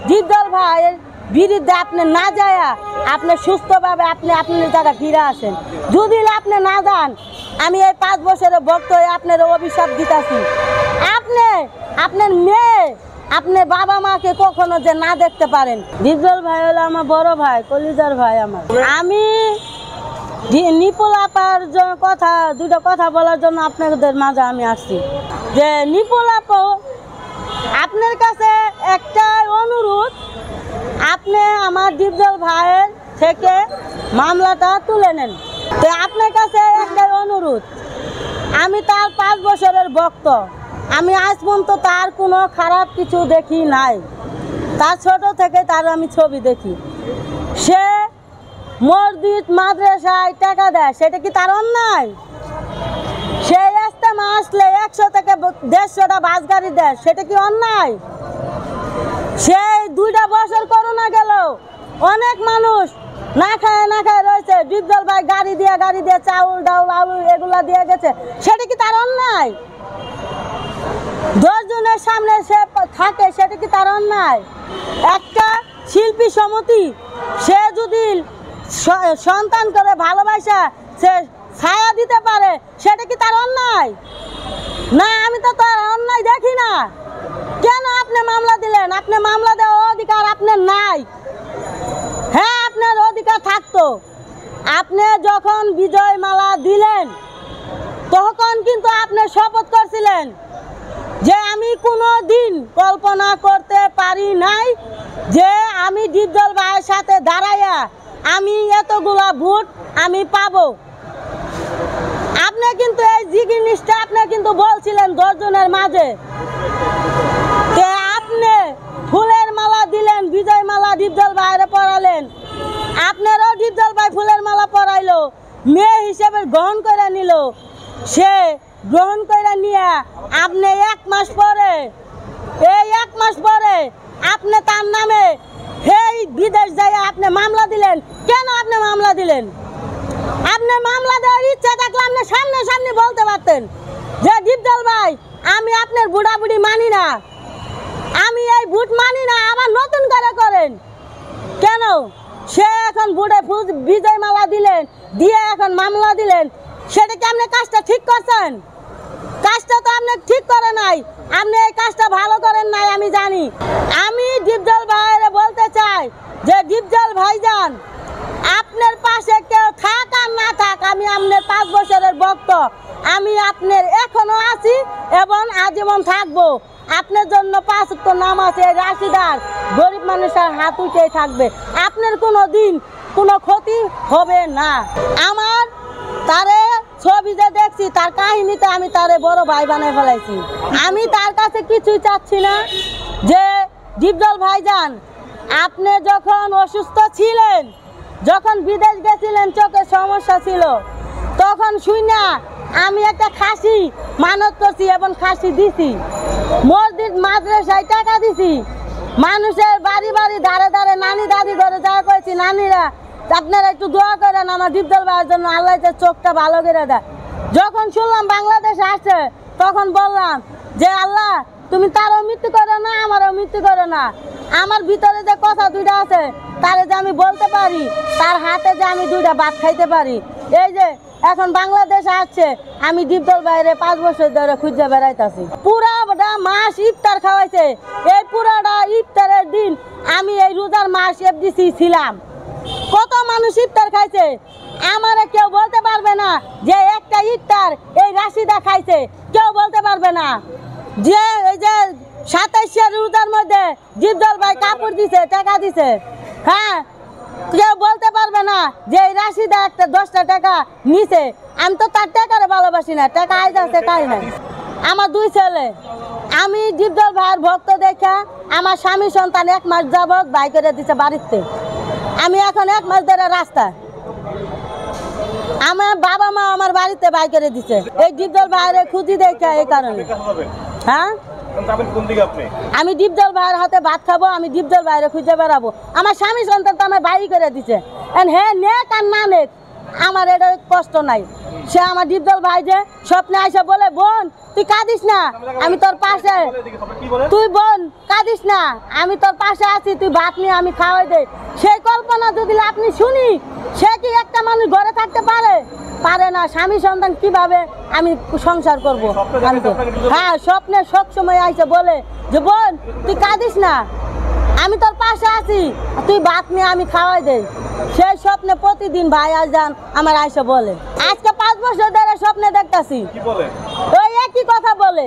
ডিপজল ভাইয়ের বিরুদ্ধে আপনি না যায় আপনি সুস্থভাবে আপনি আপনার জায়গা ফিরে আসেন। যদি আপনি না যান, আমি এই 5 বছরের ভক্ত হয়ে আপনার অভিশাপ দিতেছি। আপনি আপনার মেয়ে আপনার বাবা মাকে কখনো যে না দেখতে পারেন। ডিপজল ভাই হলো আমার বড় ভাই, কলিজার ভাই আমার। আমি নিপুল আপার দুটো কথা বলার জন্য আপনাদের মাঝে আমি আসছি। যে নিপুল আপা, আপনার কাছে একটা অনুরোধ, আপনি আমার ডিপজল ভাইয়ের থেকে মামলাটা তুলে নেন। তো আপনার কাছে একটা অনুরোধ, আমি তার 5 বছরের ভক্ত, আমি আজ পর্যন্ত তার কোনো খারাপ কিছু দেখি নাই। তার ছোট থেকে তার আমি ছবি দেখি। সে মসজিদ মাদ্রাসায় টাকা দেয়, সেটা কি তার অন্যায়? সে ইজতেমা আসলে 100 থেকে 150টা বাস গাড়ি দেয়, সেটা কি অন্যায়? সেই 2টা বছর করোনা গেল, অনেক মানুষ না খায় রয়েছে। ডিপজল ভাই গাড়ি দিয়ে চাউল ডাউল আলু এগুলা দিয়ে গেছে, সেটা কি তার অন্যায়? 10 জনের সামনে সে থাকে, সেটা কি তার অন্যায়? একটা শিল্পী সমিতি, সে যদি সন্তান করে ভালোবাসা সে ছায়া দিতে পারে, সেটা কি তার অন্যায়? না, আমি তো তার অন্যায় দেখি না। কেন আপনি মামলা দিলেন? আপনি মামলা দেওয়ার অধিকার আপনার নাই। হ্যাঁ, আপনার অধিকার থাকতো। আপনি যখন বিজয় মালা দিলেন, তখন কিন্তু আপনি শপথ করছিলেন যে আমি কোনো দিন কল্পনা করতে পারি নাই যে আমি ডিপজল ভাইয়ের সাথে দাঁড়াইয়া আমি এতগুলা ভোট আমি পাবো। আপনি কিন্তু এই জিনিসটা আপনি কিন্তু বলছিলেন 10 জনের মাঝে। আপনি ফুলের মালা দিলেন, বিজয় মালা ডিপজল ভাইয়ের পরালেন। আপনারও ডিপজল ভাই ফুলের মালা পরাইলো, মেয়ে হিসেবে গ্রহণ করে নিল। সে গ্রহণ করে নিয়ে আপনি 1 মাস পরে, এই 1 মাস পরে আপনি তার নামে এই বিদেশ যাই আপনি মামলা দিলেন। কেন আপনি মামলা দিলেন? আপনি মামলা দেওয়ার ইচ্ছা থাকলে আপনি সামনে বলতে পারতেন যে ডিপজল ভাই, আমি আপনার বুড়াবুড়ি মানি না, আমি এই ভোট মানি না, আবার নতুন করে করেন। কেন সে এখন ভোটে বিজয় মালা দিলেন, দিয়ে এখন মামলা দিলেন, সেটা কি আপনি কাজটা ঠিক করছেন? কাজটা তো আপনি ঠিক করে নাই। আপনি এই কাজটা ভালো করেন নাই, আমি জানি। আমি ডিপজল ভাইয়ের বলতে চাই যে ডিপজল ভাইজান, আপনার পাশে কেউ থাক আর না থাক, আমি আপনার 5 বছরের ভক্ত, আমি আপনার এখনো আছি এবং আজীবন থাকবো। আপনার জন্য 5 ওয়াক্ত নামাজ এই রাশিদার গরিব মানুষের হাত উঠেই থাকবে। আপনার কোনো দিন কোনো ক্ষতি হবে না। আমার তারে ছবি যে দেখছি, তার কাহিনীতে আমি তারে বড় ভাই বানায় ফেলাইছি। আমি তার কাছে কিছুই চাচ্ছি না। যে ডিপজল ভাইজান, আপনি যখন অসুস্থ ছিলেন, যখন বিদেশ গেছিলেন, চোখের সমস্যা ছিল, তখন শুইনা আমি একটা খাসি মানত করছি এবং খাসি দিছি। মসজিদ মাদ্রাসায় টাকা দিছি। মানুষের বাড়ি ধারে নানি দাদি ধরে যা করেছি, নানিরা আপনারা একটু দোয়া করেন আমার ডিপজল ভাইয়ের জন্য, আল্লাহ যে চোখটা ভালো করে দেয়। যখন শুনলাম বাংলাদেশে আসছে, তখন বললাম যে আল্লাহ, তুমি তারও মৃত্যু করো না, আমারও মৃত্যু করো না। আমার ভিতরে যে কথা 2টা আছে, তারে যে আমি বলতে পারি, তার হাতে যে আমি 2টা ভাত খাইতে পারি। এই যে এখন বাংলাদেশ আসছে, আমি ডিপজল ভাইয়ের 5 বছর ধরে খুঁজে বেড়াইতেছি। পুরাটা মাস ইফতার খাওয়াইছে। এই পুরাটা ইফতারের দিন আমি এই রোজার মাস এফডিসি ছিলাম। কত মানুষ ইফতার খাইছে, আমারে কেউ বলতে পারবে না যে একটা ইফতার এই রাশিদা খাইছে, কেউ বলতে পারবে না। যে এই যে 27 রোজার মধ্যে ডিপজল ভাই কাপড় দিছে, টাকা দিছে, হ্যাঁ, কেউ বলতে পারবে না যে এই রাশিদা একটা 10টা টাকা নিছে। আমি তো তার টাকারে ভালোবাসি না, টাকা আইজ আছে তাই নাই। আমার 2 ছেলে, আমি ডিপজল ভাইয়ের ভক্ত দেখা আমার স্বামী সন্তান 1 মাস যাবত বাই করে দিছে বাড়িতে। আমি এখন 1 মাস ধরে রাস্তা, আমার বাবা মা আমার বাড়িতে বাই করে দিছে এই ডিপজল ভাইয়ের খুঁজি দেখা। এই কারণে হ্যাঁ, আমি ডিপজল ভাইয়ের হাতে ভাত খাবো, আমি ডিপজল ভাইয়ের খুঁজে বেড়াবো। আমার স্বামী সন্তান তো আমার বাড়ি করে দিছে। হ্যাঁ, নেক আর না নেক আমার এটা কষ্ট নাই। সে আমার ডিপজল ভাই যে স্বপ্নে আইসা বলে, বোন তুই কাঁদিস না, আমি তোর পাশে, তুই বোন কাঁদিস না, আমি তোর পাশে আছি, তুই ভাত নিয়ে আমি খাওয়াই দে। সেই কল্পনা যদি আপনি শুনি, সে কি একটা মানুষ ঘরে থাকতে পারে? পারে না। স্বামী সন্তান কিভাবে আমি সংসার করবো? হ্যাঁ, স্বপ্নে সবসময় আইসা বলে যে বোন তুই কাঁদিস না, আমি তোর পাশে আছি, তুই ভাত নিয়ে আমি খাওয়াই দে। সেই স্বপ্নে প্রতিদিন ভাই আজান আমার আইসা বলে। আজকে 5 বছর ধরে স্বপ্নে দেখতেছি ওই একই কথা বলে।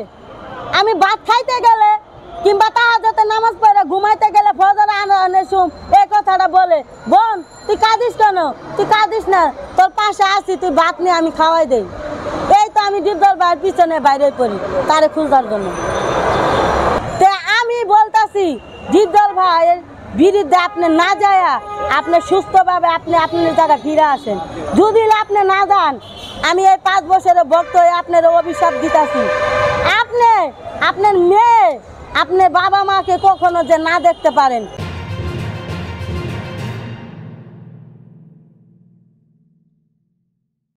আমি ভাত খাইতে গেলে কিংবা তাহাজ্জুদে নামাজ পড়ে ঘুমাইতে গেলে ফজর আজানের সময় এই কথাটা বলে, বোন তুই কাঁদিস কেন? তুই কাঁদিস না, তোর পাশে আছি, তুই ভাত নিয়ে আমি খাওয়াই দেই। এই তো আমি ডিপজল ভাইয়ের পিছনে বাইরে পড়ি তারে খুঁজার জন্য। তে আমি বলতাছি ডিপজল ভাইয়ের বিরুদ্ধে আপনি না যায়, আপনি সুস্থভাবে আপনি আপনার জায়গায় ফিরে আসেন। যদি আপনি না যান, আমি এই 5 বছরের ভক্ত হয়ে আপনার অভিশাপ দিতেছি। আপনি আপনার মেয়ে আপনার বাবা মাকে কখনো যে না দেখতে পারেন।